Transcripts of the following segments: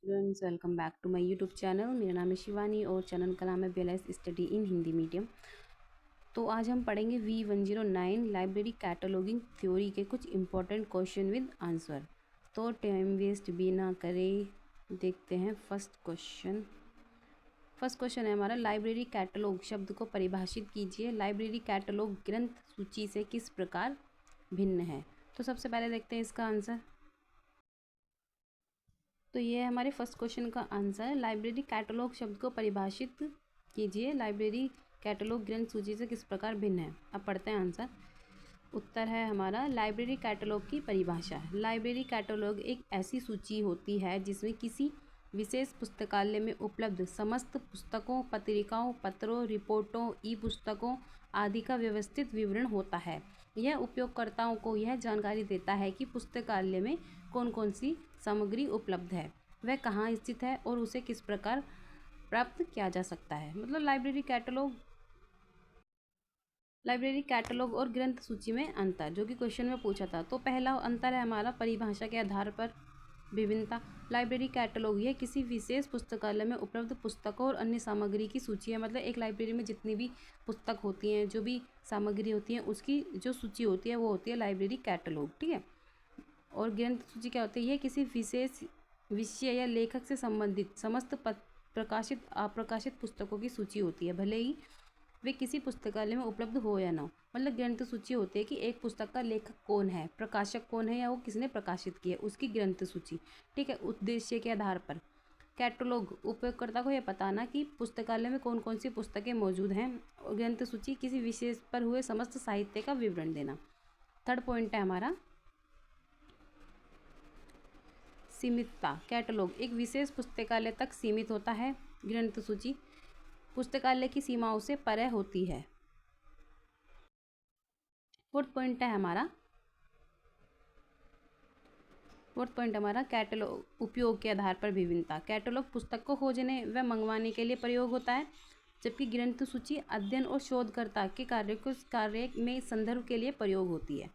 Students, welcome back to my YouTube channel. मेरा नाम है शिवानी और चैनल का नाम है BLS study in Hindi medium. तो आज हम पढ़ेंगे V109 लाइब्रेरी कैटलॉगिंग थ्योरी के कुछ इंपॉर्टेंट क्वेश्चन विद आंसर। तो टाइम वेस्ट भी ना करें, देखते हैं फर्स्ट क्वेश्चन है हमारा, लाइब्रेरी कैटलॉग शब्द को परिभाषित कीजिए। लाइब्रेरी कैटलॉग ग्रंथ सूची से किस प्रकार भिन्न है। तो सबसे पहले देखते हैं इसका आंसर। तो ये है हमारे फर्स्ट क्वेश्चन का आंसर। लाइब्रेरी कैटलॉग शब्द को परिभाषित कीजिए। लाइब्रेरी कैटलॉग ग्रंथ सूची से किस प्रकार भिन्न है। अब पढ़ते हैं आंसर। उत्तर है हमारा, लाइब्रेरी कैटलॉग की परिभाषा। लाइब्रेरी कैटलॉग एक ऐसी सूची होती है जिसमें किसी विशेष पुस्तकालय में उपलब्ध समस्त पुस्तकों, पत्रिकाओं, पत्रों, रिपोर्टों, ई पुस्तकों आदि का व्यवस्थित विवरण होता है। यह उपयोगकर्ताओं को यह जानकारी देता है कि पुस्तकालय में कौन कौन सी सामग्री उपलब्ध है, वह कहाँ स्थित है और उसे किस प्रकार प्राप्त किया जा सकता है। मतलब लाइब्रेरी कैटलॉग और ग्रंथ सूची में अंतर, जो कि क्वेश्चन में पूछा था। तो पहला अंतर है हमारा परिभाषा के आधार पर विभिन्नता। लाइब्रेरी कैटलॉग यह किसी विशेष पुस्तकालय में उपलब्ध पुस्तकों और अन्य सामग्री की सूची है। मतलब एक लाइब्रेरी में जितनी भी पुस्तक होती हैं, जो भी सामग्री होती है, उसकी जो सूची होती है वो होती है लाइब्रेरी कैटलॉग। ठीक है। और ग्रंथ सूची क्या होती है, किसी विशेष विषय या लेखक से संबंधित समस्त प्रकाशित अप्रकाशित पुस्तकों की सूची होती है, भले ही वे किसी पुस्तकालय में उपलब्ध हो या ना हो। मतलब ग्रंथ सूची होती है कि एक पुस्तक का लेखक कौन है, प्रकाशक कौन है, या वो किसने प्रकाशित किया, उसकी ग्रंथ सूची। ठीक है। उद्देश्य के आधार पर कैटलॉग उपयोगकर्ता को यह बताना कि पुस्तकालय में कौन कौन सी पुस्तकें मौजूद हैं। और ग्रंथ सूची किसी विशेष पर हुए समस्त साहित्य का विवरण देना। थर्ड पॉइंट है हमारा सीमितता। कैटलॉग एक विशेष पुस्तकालय तक सीमित होता है। ग्रंथ सूची पुस्तकालय की सीमाओं से परे होती है। फोर्थ पॉइंट है हमारा कैटलॉग उपयोग के आधार पर विभिन्नता। कैटलॉग पुस्तक को खोजने व मंगवाने के लिए प्रयोग होता है, जबकि ग्रंथ सूची अध्ययन और शोधकर्ता के कार्य में संदर्भ के लिए प्रयोग होती है।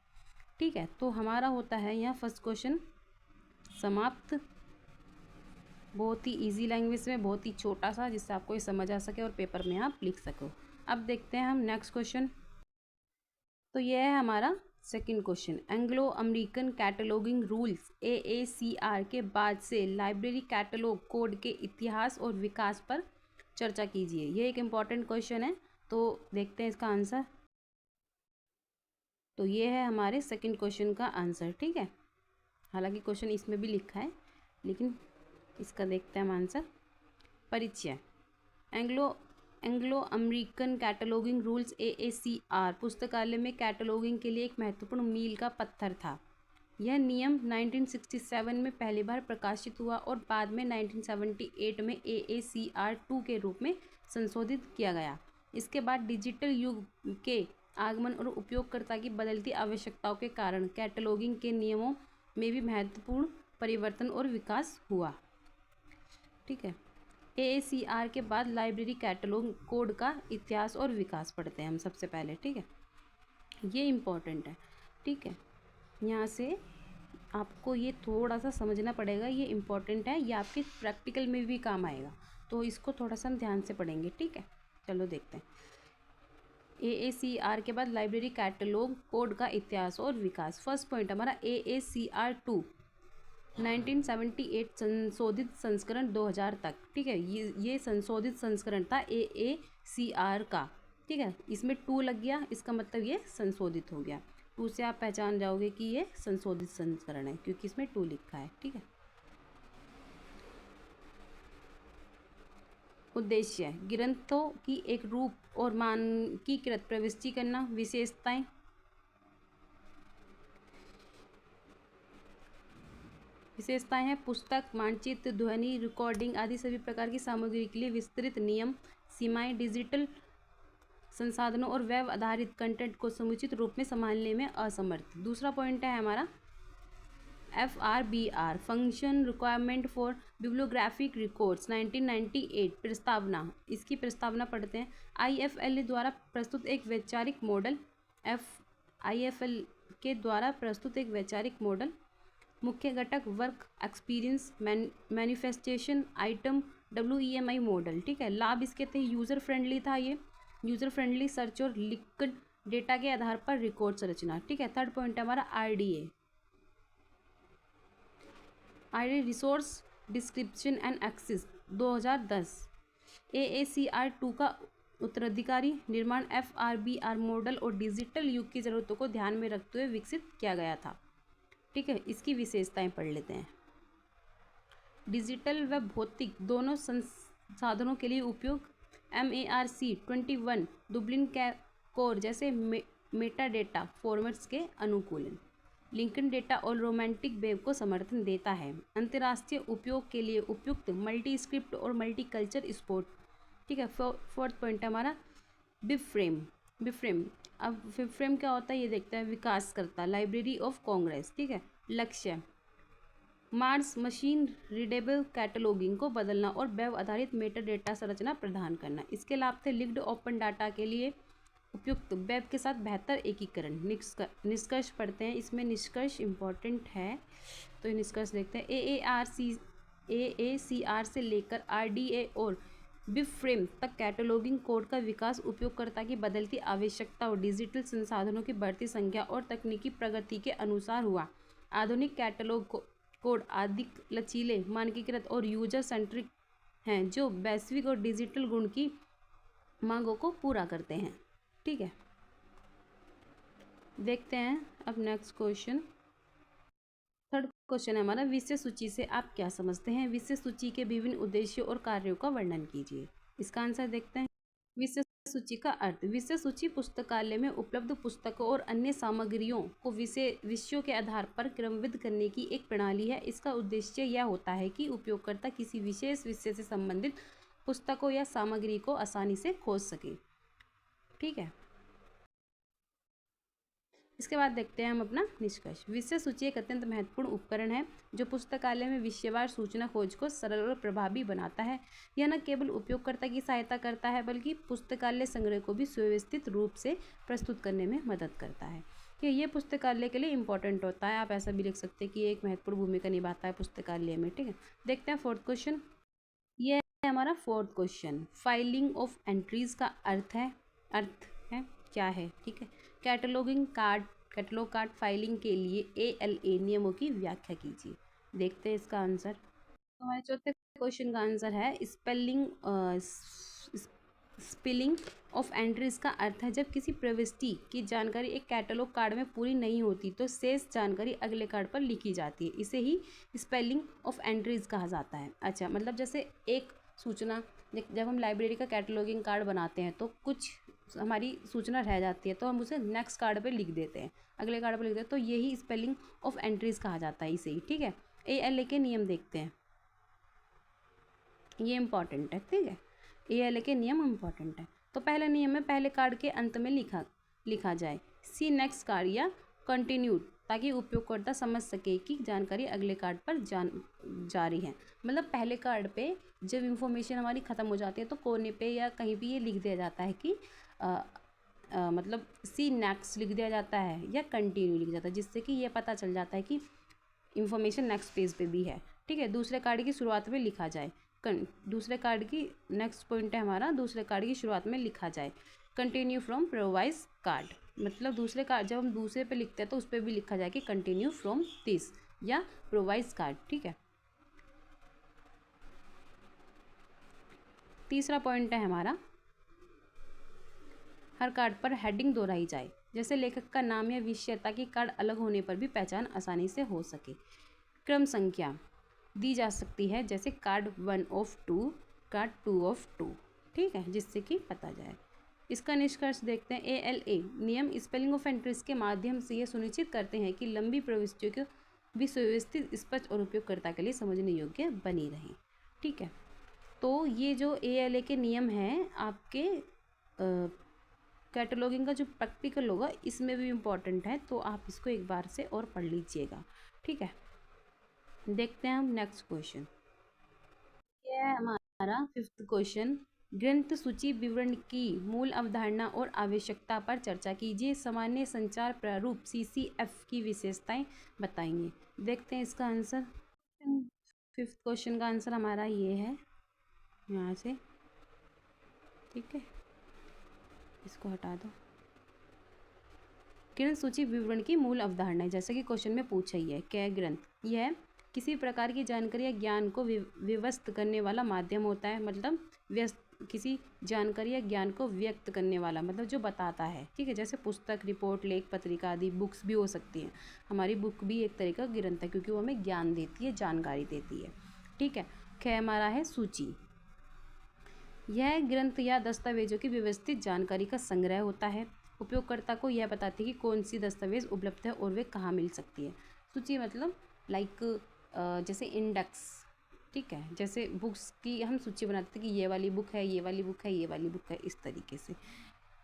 ठीक है। तो हमारा होता है यहाँ फर्स्ट क्वेश्चन समाप्त। बहुत ही इजी लैंग्वेज में, बहुत ही छोटा सा, जिससे आपको ये समझ आ सके और पेपर में आप लिख सको। अब देखते हैं हम नेक्स्ट क्वेश्चन। तो यह है हमारा second question. Anglo American cataloguing rules AACR के बाद से लाइब्रेरी कैटलॉग कोड के इतिहास और विकास पर चर्चा कीजिए। ये एक इम्पॉर्टेंट क्वेश्चन है, तो देखते हैं इसका आंसर। तो ये है हमारे सेकंड क्वेश्चन का आंसर। ठीक है। हालांकि क्वेश्चन इसमें भी लिखा है, लेकिन इसका देखते हैं हम आंसर। परिचय। Anglo American cataloguing rules AACR पुस्तकालय में कैटलॉगिंग के लिए एक महत्वपूर्ण मील का पत्थर था। यह नियम 1967 में पहली बार प्रकाशित हुआ और बाद में 1978 में AACR 2 के रूप में संशोधित किया गया। इसके बाद डिजिटल युग के आगमन और उपयोगकर्ता की बदलती आवश्यकताओं के कारण कैटलॉगिंग के नियमों में भी महत्वपूर्ण परिवर्तन और विकास हुआ। ठीक है। AACR के बाद लाइब्रेरी कैटलॉग कोड का इतिहास और विकास पढ़ते हैं हम सबसे पहले। ठीक है। ये इम्पोर्टेंट है। ठीक है। यहाँ से आपको ये थोड़ा सा समझना पड़ेगा, ये इम्पोर्टेंट है, ये आपके प्रैक्टिकल में भी काम आएगा, तो इसको थोड़ा सा हम ध्यान से पढ़ेंगे। ठीक है। चलो देखते हैं। AACR के बाद लाइब्रेरी कैटलॉग कोड का इतिहास और विकास। फर्स्ट पॉइंट हमारा AACR 2 1978 संशोधित संस्करण 2000 तक। ठीक है। ये संशोधित संस्करण था AACR का। ठीक है। इसमें 2 लग गया, इसका मतलब ये संशोधित हो गया। 2 से आप पहचान जाओगे कि ये संशोधित संस्करण है, क्योंकि इसमें 2 लिखा है। ठीक है। उद्देश्य, ग्रंथों की एक रूप और मानकीकृत प्रविष्टि करना। विशेषताएं हैं पुस्तक, मानचित्र, ध्वनि रिकॉर्डिंग आदि सभी प्रकार की सामग्री के लिए विस्तृत नियम सीमाएं, डिजिटल संसाधनों और वेब आधारित कंटेंट को समुचित रूप में संभालने में असमर्थ। दूसरा पॉइंट है हमारा FRBR function requirement for bibliographic records 1998 प्रस्तावना। इसकी प्रस्तावना पढ़ते हैं। IFL द्वारा प्रस्तुत एक वैचारिक मॉडल IFL के द्वारा प्रस्तुत एक वैचारिक मॉडल मुख्य घटक work experience manifestation item WEMI model. ठीक है, लाभ इसके थे यूज़र फ्रेंडली था, ये यूज़र फ्रेंडली सर्च और लिक्विड डेटा के आधार पर रिकॉर्ड संरचना। ठीक है, थर्ड पॉइंट है हमारा RDA resource description and access 2010। AACR 2 का उत्तराधिकारी निर्माण FRBR मॉडल और डिजिटल युग की ज़रूरतों को ध्यान में रखते हुए विकसित किया गया था। ठीक है, इसकी विशेषताएं पढ़ लेते हैं। डिजिटल व भौतिक दोनों संसाधनों के लिए उपयोग MARC21 दुब्लिन कोर जैसे मेटा डेटा फॉर्मेट्स के अनुकूलन, लिंकन डेटा और रोमांटिक वेब को समर्थन देता है। अंतर्राष्ट्रीय उपयोग के लिए उपयुक्त मल्टी स्क्रिप्ट और मल्टी कल्चर सपोर्ट। ठीक है, फोर्थ पॉइंट है हमारा बिफ्रेम। अब बिफ्रेम क्या होता है ये देखते हैं। विकास करता लाइब्रेरी ऑफ कांग्रेस। ठीक है, लक्ष्य मार्स मशीन रीडेबल कैटलॉगिंग को बदलना और वेब आधारित मेटा डेटा संरचना प्रदान करना। इसके लाभ थे लिंक्ड ओपन डाटा के लिए उपयुक्त वेब के साथ बेहतर एकीकरण। निष्कर्ष पढ़ते हैं, इसमें निष्कर्ष इम्पॉर्टेंट है तो ये निष्कर्ष देखते हैं। AACR से लेकर RDA और बिफ्रेम तक कैटलॉगिंग कोड का विकास उपयोगकर्ता की बदलती आवश्यकता और डिजिटल संसाधनों की बढ़ती संख्या और तकनीकी प्रगति के अनुसार हुआ। आधुनिक कैटलॉग कोड अधिक लचीले, मानकीकृत और यूजर सेंट्रिक हैं, जो वैश्विक और डिजिटल गुण की मांगों को पूरा करते हैं। ठीक है, देखते हैं अब नेक्स्ट क्वेश्चन। थर्ड क्वेश्चन है हमारा, विषय सूची से आप क्या समझते हैं? विषय सूची के विभिन्न उद्देश्यों और कार्यों का वर्णन कीजिए। इसका आंसर देखते हैं। विषय सूची का अर्थ, विषय सूची पुस्तकालय में उपलब्ध पुस्तकों और अन्य सामग्रियों को विषयों के आधार पर क्रमबद्ध करने की एक प्रणाली है। इसका उद्देश्य यह होता है कि उपयोगकर्ता किसी विशेष विषय से संबंधित पुस्तकों या सामग्री को आसानी से खोज सके। ठीक है, इसके बाद देखते हैं हम अपना निष्कर्ष। विषय सूची एक अत्यंत महत्वपूर्ण उपकरण है जो पुस्तकालय में विषयवार सूचना खोज को सरल और प्रभावी बनाता है। यह न केवल उपयोगकर्ता की सहायता करता है बल्कि पुस्तकालय संग्रह को भी सुव्यवस्थित रूप से प्रस्तुत करने में मदद करता है। कि ये पुस्तकालय के लिए इंपॉर्टेंट होता है। आप ऐसा भी लिख सकते हैं कि एक महत्वपूर्ण भूमिका निभाता है पुस्तकालय में। ठीक है, देखते हैं फोर्थ क्वेश्चन। यह है हमारा fourth question. Filing of entries का अर्थ है क्या है? ठीक है, कैटलॉग कार्ड फाइलिंग के लिए ALA नियमों की व्याख्या कीजिए। देखते हैं इसका आंसर। हमारे चौथे क्वेश्चन का आंसर है स्पेलिंग ऑफ एंट्रीज का अर्थ है जब किसी प्रविष्टि की जानकारी एक कैटलॉग कार्ड में पूरी नहीं होती तो शेष जानकारी अगले कार्ड पर लिखी जाती है। इसे ही स्पेलिंग ऑफ एंट्रीज कहा जाता है। अच्छा, मतलब जैसे एक सूचना, जब हम लाइब्रेरी का कैटलॉगिंग कार्ड बनाते हैं तो कुछ हमारी सूचना रह जाती है तो हम उसे नेक्स्ट कार्ड पे लिख देते हैं, अगले कार्ड पे लिख देते हैं, तो यही स्पेलिंग ऑफ एंट्रीज कहा जाता है इसे ही। ठीक है, ALA के नियम देखते हैं, ये इंपॉर्टेंट है। ठीक है, ALA के नियम इंपॉर्टेंट है। तो पहला नियम है पहले कार्ड के अंत में लिखा जाए सी नेक्स्ट कार्ड या कंटिन्यू, ताकि उपयोगकर्ता समझ सके कि जानकारी अगले कार्ड पर जारी है। मतलब पहले कार्ड पे जब इंफॉर्मेशन हमारी ख़त्म हो जाती है तो कोने पे या कहीं भी ये लिख दिया जाता है कि मतलब सी नेक्स्ट लिख दिया जाता है या कंटिन्यू लिख जाता है, जिससे कि ये पता चल जाता है कि इंफॉर्मेशन नेक्स्ट पेज पे भी है। ठीक है, दूसरे कार्ड की शुरुआत में लिखा जाए दूसरे कार्ड की नेक्स्ट पॉइंट है हमारा, दूसरे कार्ड की शुरुआत में लिखा जाए कंटिन्यू फ्रॉम प्रोवाइज कार्ड। मतलब दूसरे कार्ड जब हम दूसरे पे लिखते हैं तो उस पर भी लिखा जाए कि कंटिन्यू फ्रॉम दिस या प्रोवाइज कार्ड। ठीक है, तीसरा पॉइंट है हमारा हर कार्ड पर हेडिंग दोहराई जाए, जैसे लेखक का नाम या विषय, ताकि कार्ड अलग होने पर भी पहचान आसानी से हो सके। क्रम संख्या दी जा सकती है, जैसे कार्ड 1 of 2, कार्ड 2 of 2। ठीक है, जिससे कि पता जाए। इसका निष्कर्ष देखते हैं। ALA नियम स्पेलिंग ऑफ एंट्रीज के माध्यम से यह सुनिश्चित करते हैं कि लंबी प्रविष्टियों को भी सुव्यवस्थित, स्पष्ट और उपयोगकर्ता के लिए समझने योग्य बनी रहे। ठीक है, तो ये जो ALA के नियम हैं आपके कैटलॉगिंग का जो प्रैक्टिकल होगा इसमें भी इम्पॉर्टेंट है, तो आप इसको एक बार से और पढ़ लीजिएगा। ठीक है, देखते हैं हम नेक्स्ट क्वेश्चन। ये है हमारा फिफ्थ क्वेश्चन। ग्रंथ सूची विवरण की मूल अवधारणा और आवश्यकता पर चर्चा कीजिए। सामान्य संचार प्रारूप CCF की विशेषताएं बताएंगे। देखते हैं इसका आंसर। फिफ्थ क्वेश्चन का आंसर हमारा ये है, यहाँ से, ठीक है, इसको हटा दो। ग्रंथ सूची विवरण की मूल अवधारणा, जैसे कि क्वेश्चन में पूछा ही है, क्या ग्रंथ, यह किसी प्रकार की जानकारी या ज्ञान को व्यवस्थित करने वाला माध्यम होता है। मतलब किसी जानकारी या ज्ञान को व्यक्त करने वाला, मतलब जो बताता है, ठीक है। जैसे पुस्तक, रिपोर्ट, लेख, पत्रिका आदि बुक्स भी हो सकती हैं। हमारी बुक भी एक तरीका ग्रंथ है, क्योंकि वो हमें ज्ञान देती है, जानकारी देती है, ठीक है। ख हमारा है सूची। यह ग्रंथ या दस्तावेजों की व्यवस्थित जानकारी का संग्रह होता है। उपयोगकर्ता को यह बताती है कि कौन सी दस्तावेज उपलब्ध है और वे कहाँ मिल सकती है। सूची मतलब लाइक जैसे इंडेक्स, ठीक है। जैसे बुक्स की हम सूची बनाते थे कि ये वाली बुक है, ये वाली बुक है, ये वाली बुक है, इस तरीके से।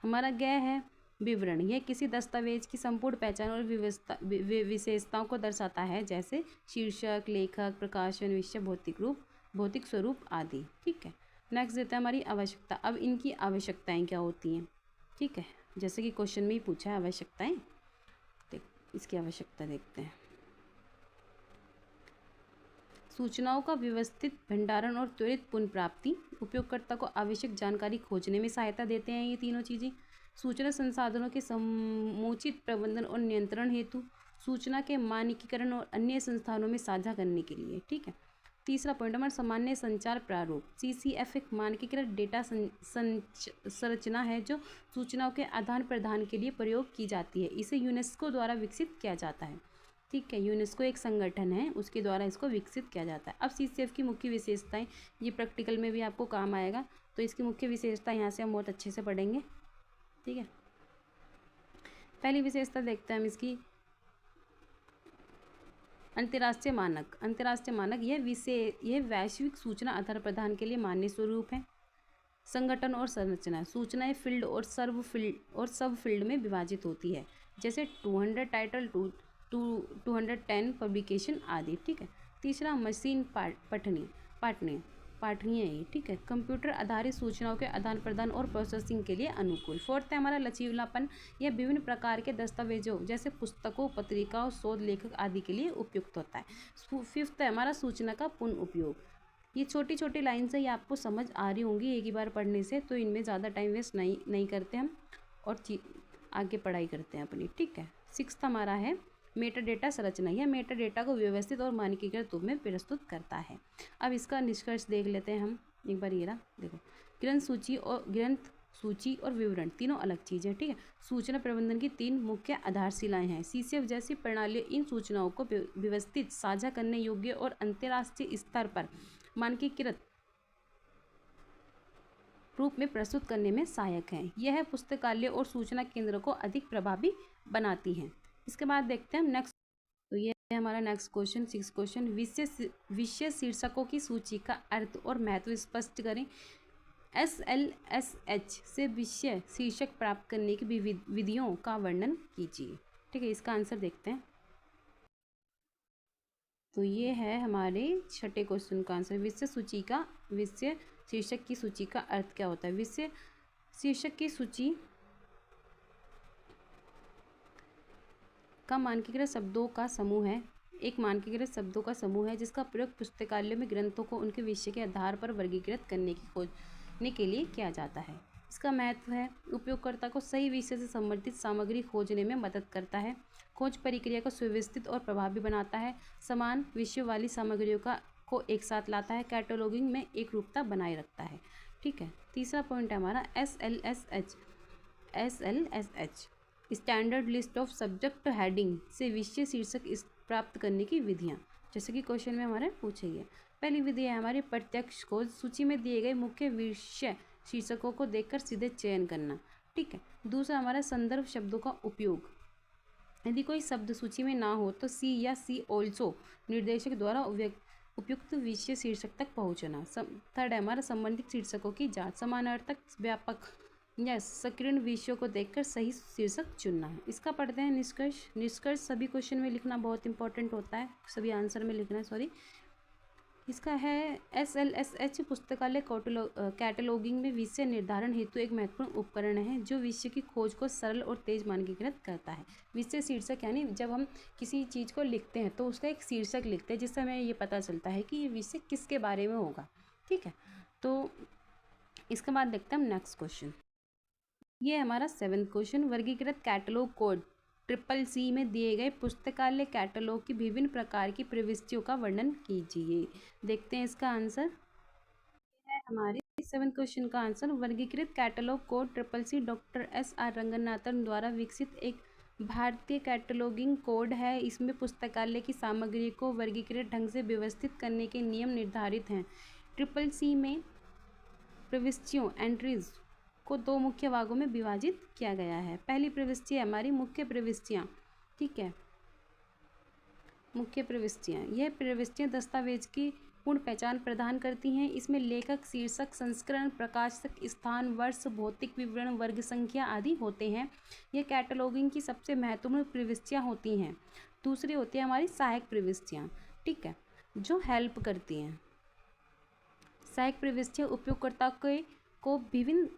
हमारा गय है विवरण। यह किसी दस्तावेज की संपूर्ण पहचान और विशेषताओं को दर्शाता है, जैसे शीर्षक, लेखक, प्रकाशन, विषय, भौतिक स्वरूप आदि, ठीक है। नेक्स्ट देता है हमारी आवश्यकता। अब इनकी आवश्यकताएं क्या होती हैं, ठीक है, जैसे कि क्वेश्चन में ही पूछा है आवश्यकताएं। इसकी आवश्यकता देखते हैं। सूचनाओं का व्यवस्थित भंडारण और त्वरित पुनर्प्राप्ति। उपयोगकर्ता को आवश्यक जानकारी खोजने में सहायता देते हैं ये तीनों चीज़ें। सूचना संसाधनों के समुचित प्रबंधन और नियंत्रण हेतु। सूचना के मानकीकरण और अन्य संस्थानों में साझा करने के लिए, ठीक है। तीसरा पॉइंट हमारा सामान्य संचार प्रारूप। CCF एक मानकीकृत डेटा संरचना है जो सूचनाओं के आदान प्रदान के लिए प्रयोग की जाती है। इसे यूनेस्को द्वारा विकसित किया जाता है, ठीक है। यूनेस्को एक संगठन है, उसके द्वारा इसको विकसित किया जाता है। अब CCF की मुख्य विशेषताएं, ये प्रैक्टिकल में भी आपको काम आएगा, तो इसकी मुख्य विशेषता यहाँ से हम बहुत अच्छे से पढ़ेंगे, ठीक है। पहली विशेषता देखते हैं हम इसकी, अंतर्राष्ट्रीय मानक। अंतर्राष्ट्रीय मानक यह वैश्विक सूचना आदान प्रदान के लिए मान्य स्वरूप है। संगठन और संरचना। सूचनाएं फील्ड और सब फील्ड में विभाजित होती है, जैसे 200 टाइटल, 210 पब्लिकेशन आदि, ठीक है। तीसरा मशीन पाठनीय है, ठीक है। कंप्यूटर आधारित सूचनाओं के आदान प्रदान और प्रोसेसिंग के लिए अनुकूल। फोर्थ है हमारा लचीलापन। यह विभिन्न प्रकार के दस्तावेजों जैसे पुस्तकों, पत्रिकाओं, शोध लेखक आदि के लिए उपयुक्त होता है। फिफ्थ है हमारा सूचना का पुनः उपयोग। ये छोटी छोटी लाइन से ही आपको समझ आ रही होंगी एक ही बार पढ़ने से, तो इनमें ज़्यादा टाइम वेस्ट नहीं करते हम और आगे पढ़ाई करते हैं अपनी, ठीक है। सिक्स्थ हमारा है मेटा डेटा संरचना। यह मेटा डेटा को व्यवस्थित और मानकीकृत रूप में प्रस्तुत करता है। अब इसका निष्कर्ष देख लेते हैं हम एक बार। ये रहा, देखो, ग्रंथ सूची और विवरण तीनों अलग चीज़ें, ठीक है। सूचना प्रबंधन की 3 मुख्य आधारशिलाएं हैं। CCF जैसी प्रणाली इन सूचनाओं को व्यवस्थित, साझा करने योग्य और अंतर्राष्ट्रीय स्तर पर मानकीकृत रूप में प्रस्तुत करने में सहायक है। यह पुस्तकालय और सूचना केंद्रों को अधिक प्रभावी बनाती हैं। इसके बाद देखते हैं हम नेक्स्ट। तो ये है हमारा नेक्स्ट क्वेश्चन, 6 क्वेश्चन। विषय शीर्षकों की सूची का अर्थ और महत्व स्पष्ट करें। SLSH से विषय शीर्षक प्राप्त करने की विधियों का वर्णन कीजिए, ठीक है। इसका आंसर देखते हैं। तो ये है हमारे छठे क्वेश्चन का आंसर। विषय शीर्षक की सूची का अर्थ क्या होता है। विषय शीर्षक की सूची का मानकीकृत शब्दों का समूह है। एक मानकीकृत शब्दों का समूह है जिसका प्रयोग पुस्तकालय में ग्रंथों को उनके विषय के आधार पर वर्गीकृत करने के लिए किया जाता है। इसका महत्व है, उपयोगकर्ता को सही विषय से संबंधित सामग्री खोजने में मदद करता है। खोज प्रक्रिया को सुव्यवस्थित और प्रभावी बनाता है। समान विषय वाली सामग्रियों को एक साथ लाता है। कैटलॉगिंग में एक रूपता बनाए रखता है, ठीक है। तीसरा पॉइंट है हमारा SLSH standard list of subject heading से विषय शीर्षक प्राप्त करने की विधियाँ, जैसे कि क्वेश्चन में हमारे पूछे गए। पहली विधि है हमारी प्रत्यक्ष खोज। सूची में दिए गए मुख्य विषय शीर्षकों को देखकर सीधे चयन करना, ठीक है। दूसरा हमारा संदर्भ शब्दों का उपयोग। यदि कोई शब्द सूची में ना हो तो सी या सी ऑल्सो निर्देशक द्वारा उपयुक्त विषय शीर्षक तक पहुंचना। थर्ड है हमारा संबंधित शीर्षकों की जांच। समानार्थक, व्यापक या संकीर्ण विषयों को देखकर सही शीर्षक चुनना है। इसका पढ़ते हैं निष्कर्ष सभी क्वेश्चन में लिखना बहुत इंपॉर्टेंट होता है, सभी आंसर में लिखना है, सॉरी। इसका है SLSH पुस्तकालय कैटलॉगिंग में विषय निर्धारण हेतु एक महत्वपूर्ण उपकरण है जो विषय की खोज को सरल और तेज मानकीकृत करता है। विषय शीर्षक यानी जब हम किसी चीज़ को लिखते हैं तो उसका एक शीर्षक लिखते हैं जिससे हमें ये पता चलता है कि ये विषय किसके बारे में होगा। ठीक है, तो इसके बाद देखते हैं हम नेक्स्ट क्वेश्चन। ये हमारा 7th क्वेश्चन। वर्गीकृत कैटलॉग कोड CCC में दिए गए पुस्तकालय कैटलॉग की विभिन्न प्रकार की प्रविष्टियों का वर्णन कीजिए। देखते हैं इसका आंसर है हमारे 7th क्वेश्चन का आंसर। वर्गीकृत catalogue code CCC doctor SR Ranganathan द्वारा विकसित एक भारतीय कैटलॉगिंग कोड है। इसमें पुस्तकालय की सामग्री को वर्गीकृत ढंग से व्यवस्थित करने के नियम निर्धारित हैं। CCC में प्रविष्टियों एंट्रीज को 2 मुख्य भागों में विभाजित किया गया है। पहली प्रविष्टि है हमारी मुख्य प्रविष्टियाँ। ठीक है, मुख्य प्रविष्टियाँ, यह प्रविष्टियाँ दस्तावेज की पूर्ण पहचान प्रदान करती हैं। इसमें लेखक, शीर्षक, संस्करण, प्रकाशक, स्थान, वर्ष, भौतिक विवरण, वर्ग संख्या आदि होते हैं। यह कैटलॉगिंग की सबसे महत्वपूर्ण प्रविष्टियाँ होती हैं। दूसरी होती है हमारी सहायक प्रविष्टियाँ। ठीक है, जो हेल्प करती हैं। सहायक प्रविष्टियाँ उपयोगकर्ता को विभिन्न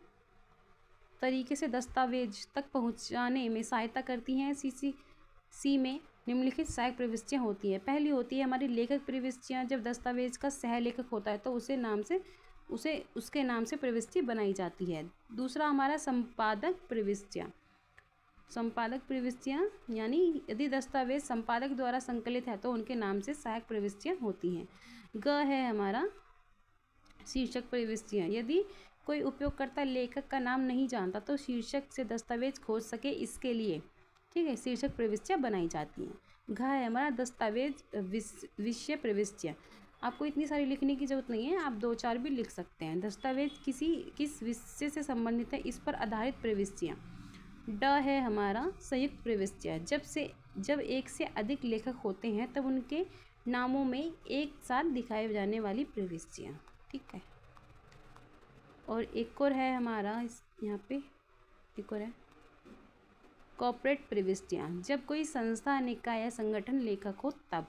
तरीके से दस्तावेज तक पहुंचाने में सहायता करती हैं। CCC में निम्नलिखित सहायक प्रविष्टियाँ होती हैं। पहली होती है हमारी लेखक प्रविष्टियाँ। जब दस्तावेज का सह लेखक होता है तो उसके नाम से प्रविष्टि बनाई जाती है। दूसरा हमारा संपादक प्रविष्टियाँ। संपादक प्रविष्टियाँ यानी यदि दस्तावेज संपादक द्वारा संकलित है तो उनके नाम से सहायक प्रविष्टियाँ होती हैं। ग है हमारा शीर्षक प्रविष्टियाँ। यदि कोई उपयोगकर्ता लेखक का नाम नहीं जानता तो शीर्षक से दस्तावेज खोज सके इसके लिए, ठीक है, शीर्षक प्रविष्टियाँ बनाई जाती हैं। घ है हमारा दस्तावेज विषय प्रविष्टियाँ। आपको इतनी सारी लिखने की जरूरत नहीं है, आप 2-4 भी लिख सकते हैं। दस्तावेज किस विषय से संबंधित है इस पर आधारित प्रविष्टियाँ। ड है हमारा संयुक्त प्रविष्टियाँ। जब एक से अधिक लेखक होते हैं तब उनके नामों में एक साथ दिखाए जाने वाली प्रविष्टियाँ। ठीक है, और एक और है हमारा यहाँ पे एक और है कॉर्पोरेट प्रविष्टियाँ। जब कोई संस्था, निकाय या संगठन लेखक हो तब।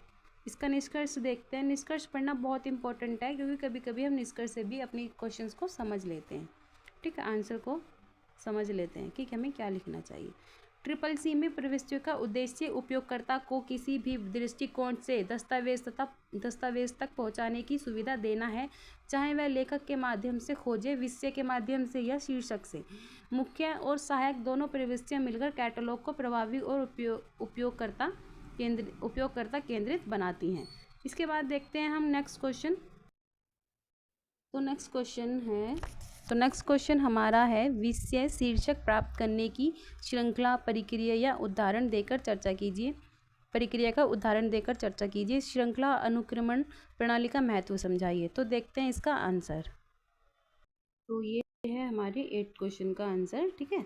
इसका निष्कर्ष देखते हैं। निष्कर्ष पढ़ना बहुत इंपॉर्टेंट है क्योंकि कभी कभी हम निष्कर्ष से भी अपनी क्वेश्चंस को समझ लेते हैं। ठीक है, आंसर को समझ लेते हैं कि हमें क्या लिखना चाहिए। CCC में प्रविष्टियों का उद्देश्य उपयोगकर्ता को किसी भी दृष्टिकोण से दस्तावेज तक पहुंचाने की सुविधा देना है, चाहे वह लेखक के माध्यम से खोजे, विषय के माध्यम से या शीर्षक से। मुख्य और सहायक दोनों प्रविष्टियां मिलकर कैटलॉग को प्रभावी और उपयोगकर्ता केंद्रित बनाती हैं। इसके बाद देखते हैं हम नेक्स्ट क्वेश्चन। तो नेक्स्ट क्वेश्चन हमारा है विषय शीर्षक प्राप्त करने की श्रृंखला प्रक्रिया का उदाहरण देकर चर्चा कीजिए। श्रृंखला अनुक्रमण प्रणाली का महत्व समझाइए। तो देखते हैं इसका आंसर। तो ये है हमारे 8th क्वेश्चन का आंसर। ठीक है,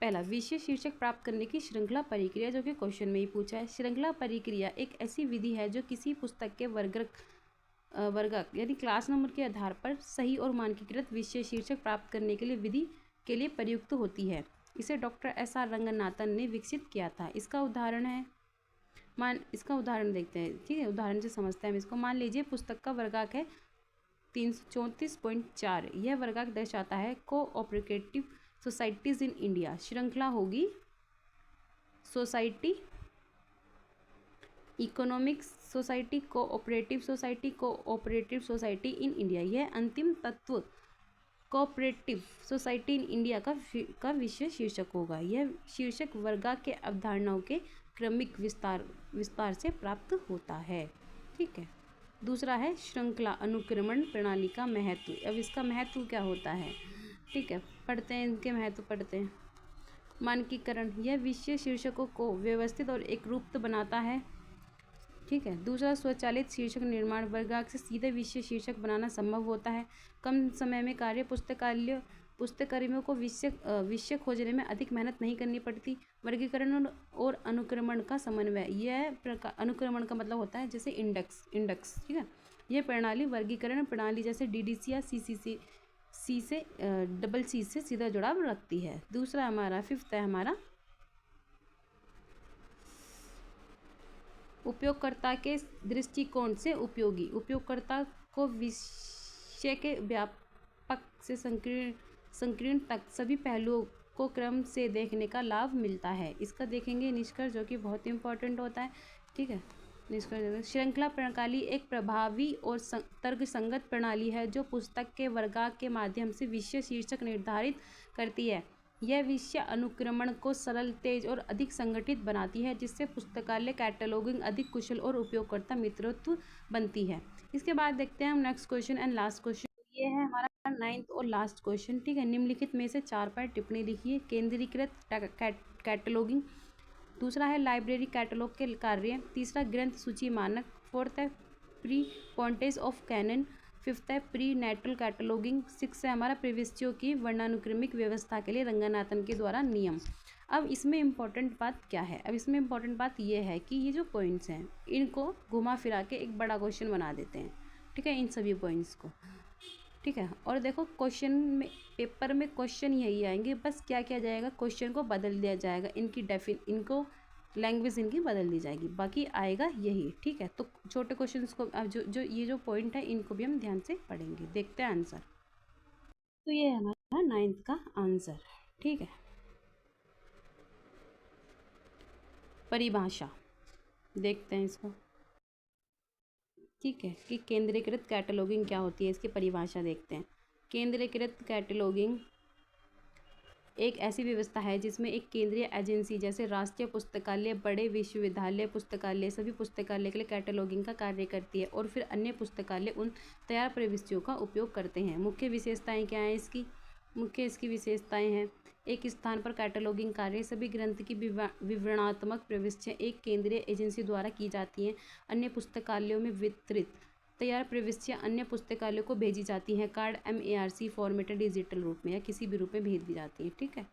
पहला विषय शीर्षक प्राप्त करने की श्रृंखला प्रक्रिया, जो कि क्वेश्चन में ही पूछा है। श्रृंखला प्रक्रिया एक ऐसी विधि है जो किसी पुस्तक के वर्गक यानी क्लास नंबर के आधार पर सही और मानकीकृत विषय शीर्षक प्राप्त करने के लिए विधि के लिए प्रयुक्त होती है। इसे डॉक्टर SR रंगनाथन ने विकसित किया था। इसका उदाहरण देखते हैं। ठीक है, उदाहरण से समझते हैं हम इसको। मान लीजिए पुस्तक का वर्गांक है 334.4। यह वर्गांक दर्शाता है कोऑपरेटिव सोसाइटीज इन इंडिया। श्रृंखला होगी society, economic society, cooperative society in India. यह अंतिम तत्व कोऑपरेटिव सोसाइटी इन इंडिया का विषय शीर्षक होगा। यह शीर्षक वर्गांक के अवधारणाओं के क्रमिक विस्तार से प्राप्त होता है। ठीक है, दूसरा है श्रृंखला अनुक्रमण प्रणाली का महत्व। अब इसका महत्व क्या होता है, ठीक है, पढ़ते हैं, इनके महत्व पढ़ते हैं। मानकीकरण, यह विषय शीर्षकों को व्यवस्थित और एकरूप बनाता है। ठीक है, दूसरा स्वचालित शीर्षक निर्माण, वर्गांक से सीधे विषय शीर्षक बनाना संभव होता है। कम समय में कार्य, पुस्तकर्मियों को विषय खोजने में अधिक मेहनत नहीं करनी पड़ती। वर्गीकरण और अनुक्रमण का समन्वय, यह अनुक्रमण का मतलब होता है जैसे इंडेक्स। ठीक है, यह प्रणाली वर्गीकरण प्रणाली जैसे DDC या CCC से CCC से सीधा जुड़ाव रखती है। दूसरा हमारा 5th है हमारा उपयोगकर्ता के दृष्टिकोण से उपयोगी। उपयोगकर्ता को विषय के व्यापक से संकीर्ण तक सभी पहलुओं को क्रम से देखने का लाभ मिलता है। इसका देखेंगे निष्कर्ष, जो कि बहुत इंपॉर्टेंट होता है। ठीक है, निष्कर्ष श्रृंखला प्रणाली एक प्रभावी और तर्कसंगत प्रणाली है जो पुस्तक के वर्गाग के माध्यम से विषय शीर्षक निर्धारित करती है। यह विषय अनुक्रमण को सरल, तेज और अधिक संगठित बनाती है, जिससे पुस्तकालय कैटलॉगिंग अधिक कुशल और उपयोगकर्ता मित्रत्व बनती है। इसके बाद देखते हैं हम next question and last question. ये है हमारा 9th और लास्ट क्वेश्चन। ठीक है, निम्नलिखित में से 4 पर टिप्पणी लिखिए। केंद्रीकृत कैटलॉगिंग, दूसरा है लाइब्रेरी कैटलॉग के कार्य, तीसरा ग्रंथ सूची मानक, फोर्थ है प्री पॉन्टेज ऑफ कैनन, फिफ्थ है प्री नेटल कैटलॉगिंग, सिक्स है हमारा प्रविष्टियों की वर्णानुक्रमिक व्यवस्था के लिए रंगनाथन के द्वारा नियम। अब इसमें इम्पॉर्टेंट बात क्या है? अब इसमें इम्पॉर्टेंट बात ये है कि ये जो पॉइंट्स हैं इनको घुमा फिरा के एक बड़ा क्वेश्चन बना देते हैं। ठीक है, इन सभी पॉइंट्स को। ठीक है, और देखो क्वेश्चन में, पेपर में क्वेश्चन यही आएंगे, बस क्या किया जाएगा, क्वेश्चन को बदल दिया जाएगा, इनको लैंग्वेज इनकी बदल दी जाएगी, बाकी आएगा यही। ठीक है, तो छोटे क्वेश्चंस को अब जो ये जो पॉइंट है इनको भी हम ध्यान से पढ़ेंगे। देखते हैं आंसर। तो ये है हमारा 9th का आंसर। ठीक है, परिभाषा देखते हैं इसको। ठीक है, कि केंद्रीकृत कैटलॉगिंग क्या होती है, इसकी परिभाषा देखते हैं। केंद्रीकृत कैटलॉगिंग एक ऐसी व्यवस्था है जिसमें एक केंद्रीय एजेंसी जैसे राष्ट्रीय पुस्तकालय, बड़े विश्वविद्यालय पुस्तकालय, सभी पुस्तकालय के लिए कैटलॉगिंग का कार्य करती है और फिर अन्य पुस्तकालय उन तैयार प्रविष्टियों का उपयोग करते हैं। मुख्य विशेषताएं क्या हैं इसकी? मुख्य इसकी विशेषताएं हैं, एक स्थान पर कैटलॉगिंग कार्य, सभी ग्रंथ की विवरणात्मक प्रविष्टियाँ एक केंद्रीय एजेंसी द्वारा की जाती हैं, अन्य पुस्तकालयों में वितरित तैयार प्रविष्टियाँ अन्य पुस्तकालयों को भेजी जाती हैं, कार्ड MARC फॉर्मेटेड डिजिटल रूप में या किसी भी रूप में भेज दी जाती है। ठीक है,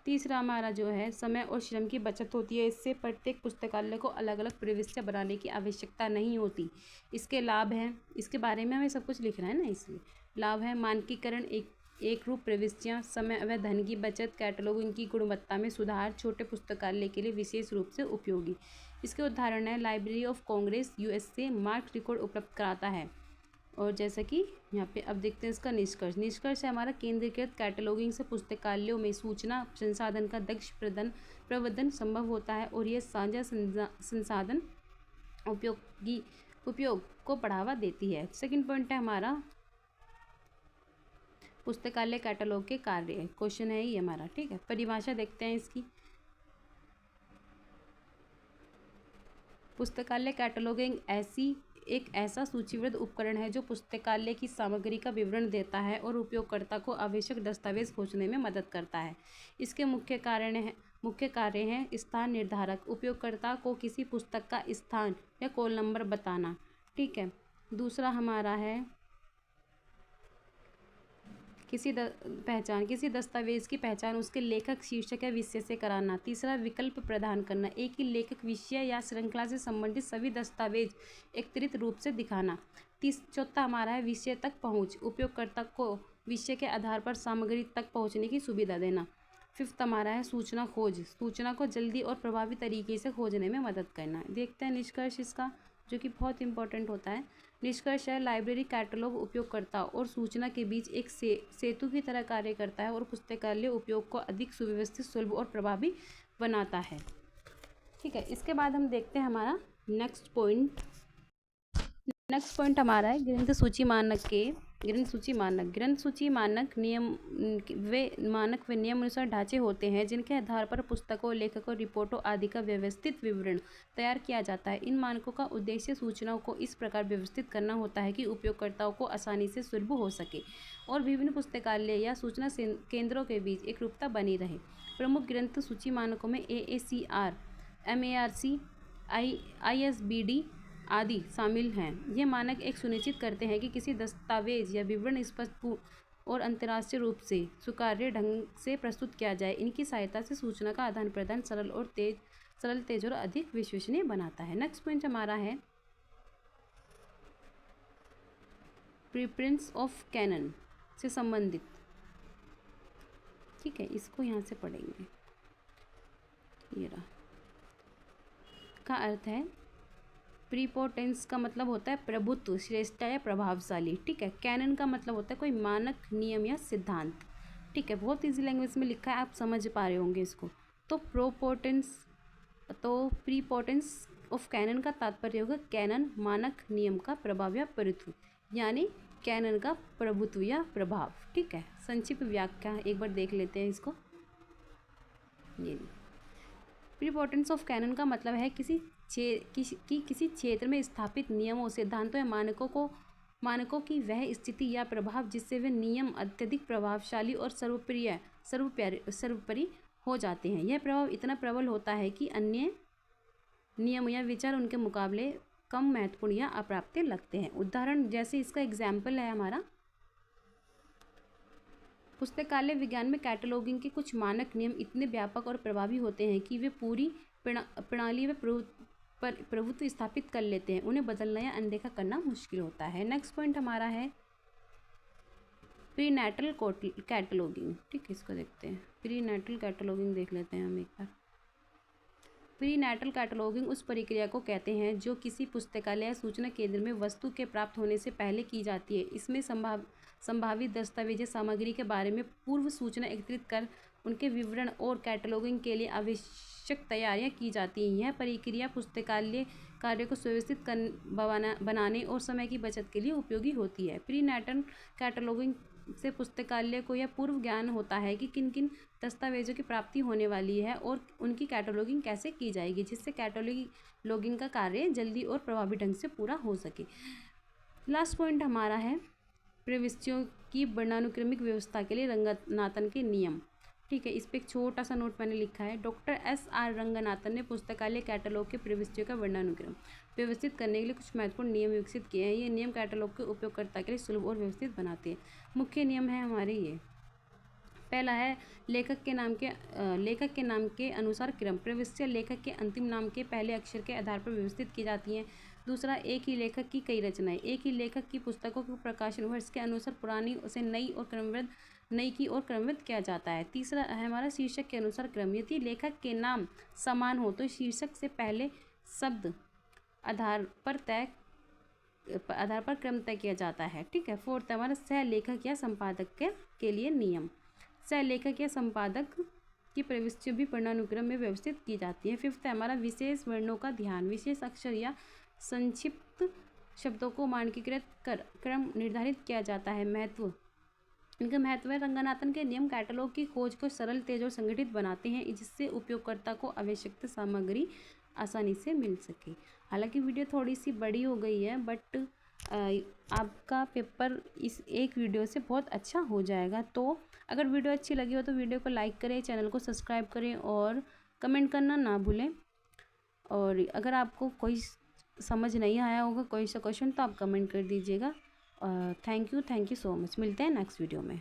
तीसरा हमारा जो है समय और श्रम की बचत होती है, इससे प्रत्येक पुस्तकालय को अलग अलग प्रविष्टियाँ बनाने की आवश्यकता नहीं होती। इसके लाभ हैं, इसके बारे में हमें सब कुछ लिखना है ना, इसलिए लाभ है मानकीकरण, एक रूप प्रविष्टियाँ, समय व धन की बचत, कैटलॉगिंग की गुणवत्ता में सुधार, छोटे पुस्तकालय के लिए विशेष रूप से उपयोगी। इसके उदाहरण है library of Congress USA mark record उपलब्ध कराता है। और जैसा कि यहाँ पे अब देखते हैं इसका निष्कर्ष है हमारा, केंद्रीकृत कैटलॉगिंग से पुस्तकालयों में सूचना संसाधन का दक्ष प्रबंधन संभव होता है और यह साझा संसाधन उपयोग को बढ़ावा देती है। सेकंड पॉइंट है हमारा पुस्तकालय कैटलॉग के कार्य, क्वेश्चन है ये हमारा। ठीक है, परिभाषा देखते हैं इसकी। पुस्तकालय कैटलॉगिंग एक ऐसा सूचीबद्ध उपकरण है जो पुस्तकालय की सामग्री का विवरण देता है और उपयोगकर्ता को आवश्यक दस्तावेज खोजने में मदद करता है। इसके मुख्य कार्य हैं स्थान निर्धारक, उपयोगकर्ता को किसी पुस्तक का स्थान या कॉल नंबर बताना। ठीक है, दूसरा हमारा है किसी दस्तावेज की पहचान उसके लेखक, शीर्षक या विषय से कराना। तीसरा विकल्प प्रदान करना, एक ही लेखक, विषय या श्रृंखला से संबंधित सभी दस्तावेज एकत्रित रूप से दिखाना। चौथा हमारा है विषय तक पहुंच, उपयोगकर्ता को विषय के आधार पर सामग्री तक पहुंचने की सुविधा देना। फिफ्थ हमारा है सूचना खोज, सूचना को जल्दी और प्रभावी तरीके से खोजने में मदद करना। देखते हैं निष्कर्ष इसका, जो कि बहुत इंपॉर्टेंट होता है। निष्कर्ष है लाइब्रेरी कैटलॉग उपयोगकर्ता और सूचना के बीच एक सेतु की तरह कार्य करता है और पुस्तकालय उपयोग को अधिक सुव्यवस्थित, सुलभ और प्रभावी बनाता है। ठीक है, इसके बाद हम देखते हैं हमारा नेक्स्ट पॉइंट हमारा है ग्रंथ सूची मानक नियम व नियम अनुसार ढांचे होते हैं जिनके आधार पर पुस्तकों, लेखकों, रिपोर्टों आदि का व्यवस्थित विवरण तैयार किया जाता है। इन मानकों का उद्देश्य सूचनाओं को इस प्रकार व्यवस्थित करना होता है कि उपयोगकर्ताओं को आसानी से सुलभ हो सके और विभिन्न पुस्तकालय या सूचना केंद्रों के बीच एकरूपता बनी रहे। प्रमुख ग्रंथ सूची मानकों में AACR, MARC, ISBD आदि शामिल हैं। ये मानक एक सुनिश्चित करते हैं कि किसी दस्तावेज या विवरण स्पष्ट और अंतर्राष्ट्रीय रूप से स्वीकार्य ढंग से प्रस्तुत किया जाए। इनकी सहायता से सूचना का आदान प्रदान सरल, तेज और अधिक विश्वसनीय बनाता है। नेक्स्ट पॉइंट हमारा है प्रीफरेंस ऑफ कैनन से संबंधित। ठीक है, इसको यहाँ से पढ़ेंगे। ये रहा का अर्थ है प्रीपोटेंस का मतलब होता है प्रभुत्व, श्रेष्ठता या प्रभावशाली, ठीक है। कैनन का मतलब होता है कोई मानक, नियम या सिद्धांत, ठीक है। बहुत इजी लैंग्वेज में लिखा है, आप समझ पा रहे होंगे इसको। तो प्रीपोटेंस ऑफ कैनन का तात्पर्य होगा कैनन मानक, नियम का प्रभाव या प्रभुत्व, यानी कैनन का प्रभुत्व या प्रभाव, ठीक है। संक्षिप्त व्याख्या एक बार देख लेते हैं इसको। ये प्रीपोटेंस ऑफ कैनन का मतलब है किसी क्षेत्र में स्थापित नियमों, सिद्धांतों या मानकों की वह स्थिति या प्रभाव जिससे वे नियम अत्यधिक प्रभावशाली और सर्वोपरि हो जाते हैं। यह प्रभाव इतना प्रबल होता है कि अन्य नियम या विचार उनके मुकाबले कम महत्वपूर्ण या अप्राप्य लगते हैं। उदाहरण जैसे इसका एग्जाम्पल है हमारा पुस्तकालय विज्ञान में कैटलॉगिंग के कुछ मानक नियम इतने व्यापक और प्रभावी होते हैं कि वे पूरी प्रणाली में प्रभुत्व स्थापित कर लेते हैं। उन्हें बदलना या अनदेखा करना मुश्किल होता है। नेक्स्ट पॉइंट हमारा है प्रीनेटल कैटलॉगिंग, ठीक है। इसको देखते हैं, प्रीनेटल कैटलॉगिंग देख लेते हैं हम एक बार। प्रीनेटल कैटलॉगिंग उस प्रक्रिया को कहते हैं जो किसी पुस्तकालय या सूचना केंद्र में वस्तु के प्राप्त होने से पहले की जाती है। इसमें संभावित दस्तावेज सामग्री के बारे में पूर्व सूचना एकत्रित कर उनके विवरण और कैटलॉगिंग के लिए आवश्यक तैयारियां की जाती हैं। यह प्रक्रिया पुस्तकालय कार्य को सुव्यवस्थित बनाने और समय की बचत के लिए उपयोगी होती है। प्रीनेटल कैटलॉगिंग से पुस्तकालय को यह पूर्व ज्ञान होता है कि किन किन दस्तावेजों की प्राप्ति होने वाली है और उनकी कैटलॉगिंग कैसे की जाएगी, जिससे कैटलॉगिंग का कार्य जल्दी और प्रभावी ढंग से पूरा हो सके। लास्ट पॉइंट हमारा है प्रविष्टियों की वर्णानुक्रमिक व्यवस्था के लिए रंगनाथन के नियम, ठीक है। इस पर एक छोटा सा नोट मैंने लिखा है। Doctor S.R. रंगनाथन ने पुस्तकालय कैटलॉग के प्रविष्टियों का वर्णानुक्रम व्यवस्थित करने के लिए कुछ महत्वपूर्ण नियम विकसित किए हैं। ये नियम कैटलॉग के उपयोगकर्ता के लिए सुलभ और व्यवस्थित बनाते हैं। मुख्य नियम है हमारे ये। पहला है लेखक के नाम के अनुसार क्रम। प्रविष्टियाँ लेखक के अंतिम नाम के पहले अक्षर के आधार पर व्यवस्थित की जाती हैं। दूसरा, एक ही लेखक की कई रचनाएं। एक ही लेखक की पुस्तकों को प्रकाशन वर्ष के अनुसार पुरानी से नई की ओर क्रमबद्ध किया जाता है। तीसरा है हमारा शीर्षक के अनुसार क्रम। यदि लेखक के नाम समान हो तो शीर्षक से पहले शब्द आधार पर क्रम तय किया जाता है, ठीक है। फोर्थ हमारा सह लेखक या संपादक के लिए नियम। सह लेखक या संपादक की प्रविष्टियाँ भी वर्णानुक्रम में व्यवस्थित की जाती है। फिफ्थ है हमारा विशेष वर्णों का ध्यान। विशेष अक्षर या संक्षिप्त शब्दों को मानकीकृत कर क्रम निर्धारित किया जाता है। इनका महत्व है रंगनाथन के नियम कैटलॉग की खोज को सरल, तेज और संगठित बनाते हैं, जिससे उपयोगकर्ता को आवश्यक सामग्री आसानी से मिल सके। हालांकि वीडियो थोड़ी सी बड़ी हो गई है, बट आपका पेपर इस एक वीडियो से बहुत अच्छा हो जाएगा। तो अगर वीडियो अच्छी लगी हो तो वीडियो को लाइक करें, चैनल को सब्सक्राइब करें और कमेंट करना ना भूलें। और अगर आपको कोई समझ नहीं आया होगा कोई सा क्वेश्चन तो आप कमेंट कर दीजिएगा। Thank you so much. मिलते हैं नेक्स्ट वीडियो में।